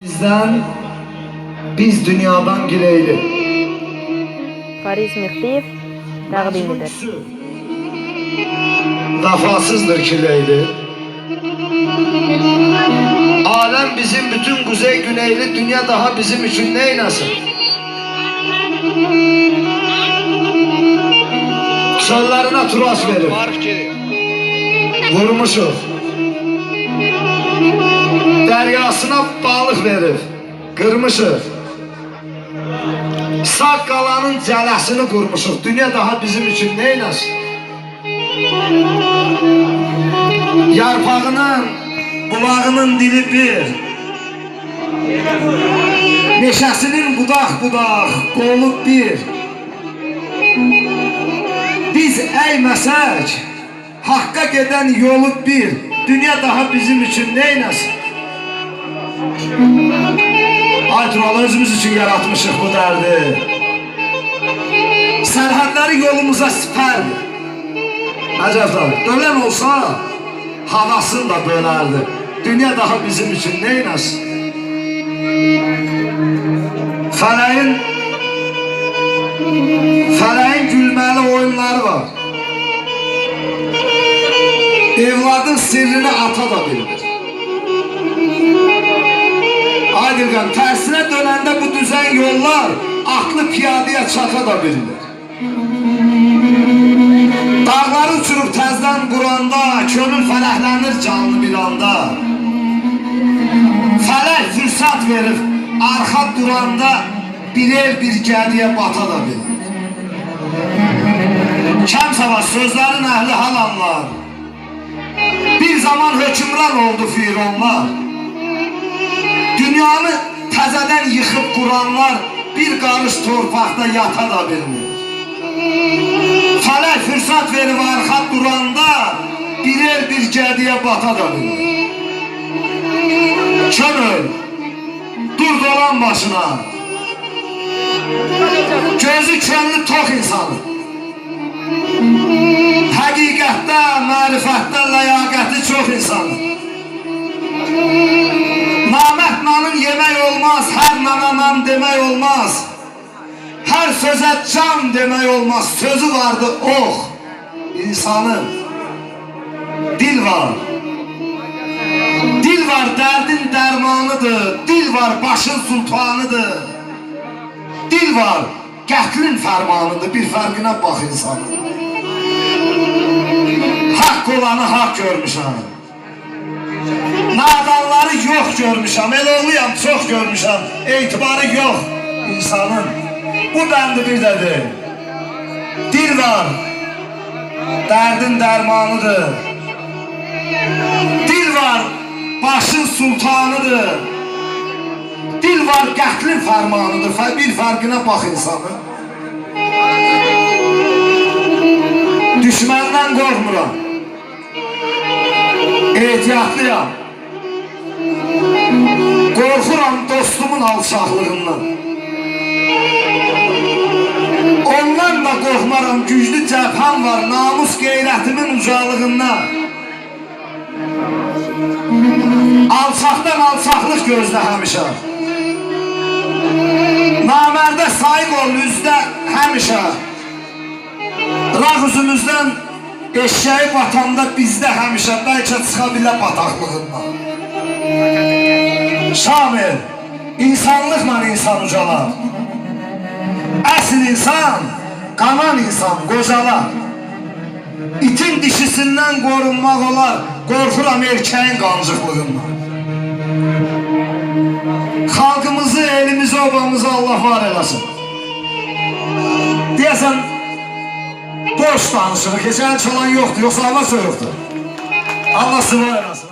Bizden, biz dünyadan gileyli. Fariz Mehdiyev təqdim edir. Vefasızdır kileyli. Alem bizim bütün kuzey güneyli, dünya daha bizim için neylesin? Çöllerine turaç verir. Vurmuşuz. Deryasına balık verir. Kırmışız. Sağ qalanın cələsini qurmuşuq. Dünya daha bizim için neyləsin? Yarpağının, bulağının dili bir. Meşəsinin budaq-budaq, qolu bir. Biz əyməsək, haqqa gedən yolu bir. Dünya daha bizim için neyləsin? Ay Tural, özümüz için yaratmışıq bu derdi. Sərhədləri yolumuza sipərdir. Əcəblər, dölən olsa havasını da bölərdi. Dünya daha bizim için neyləsin? Fələyin gülməli oyunları var. Evladın sirrini ata da bilir. Aydırgan, tersine dönəndə bu düzen yollar aklı piyadeye çata da bilir. Dağları uçurup təzdən quranda, könül fələhlənir canlı bir anda. Fələk fürsat verir, arxa duranda birer bir gədiyə bata da bilir. Kəm savaş sözlərin əhli hal anlar. Bir zaman hökümran oldu fironlar. Dünyanı təzədən yıxıb quranlar bir qarış torpaqda yata da bilmir. Fələk fürsat verib arxa duranda birer bir gədiyə bata da bilmir. Könül, dur dolan başına. Gözü könlü tok insanı. Həqiqətdə, mərifətdə ləyaqəti çox insanı. Namət nanın yemək olmaz, hər nana nan demək olmaz. Hər sözə can demək olmaz, sözü vardı ox. İnsanın dil var. Dil var dərdin dərmanıdır, dil var başın sultanıdır. Dil var qətlin fərmanıdır, bir fərqinə bax insanın. Haqq olanı haqq görmüşəm. Nadanları yox görmüşəm, el oğluyam çox görmüşəm, etibarı yox insanın. Bu bəndi bir dədir. Dil var, dərdin dərmanıdır. Dil var, başın sultanıdır. Dil var, qətlin fərmanıdır. Bir fərqinə bax insanın. Düşməndən qorxmuram. Ehtiyatlıyam. Qorxuram dostumun alçaqlığından. Ondan da qorxmaram, güclü cəbhəm var, namus qeyrətimin ucalığından. Alçaqdan alçaqlıq gözlə həmişə. Namərdə sayıq ol üzdə həmişə. Raq üzümüzdən eşeği batanda bizdə həmişə, bəlkə çıxa bilə bataqlığından. Şamil, insanlıqla insan ucalar. Əsl insan, qanan insan qocalar. İtin dişisindən qorunmaq olar, qorxuram erkəyin qancıqlığından. Xalqımızı, elimizi, obamızı Allah var eləsin. Deyəsən, boş danışırıq, heç əl çalan yoxdur, yoxsa hava soyuqdur. Allah sıva eləsin.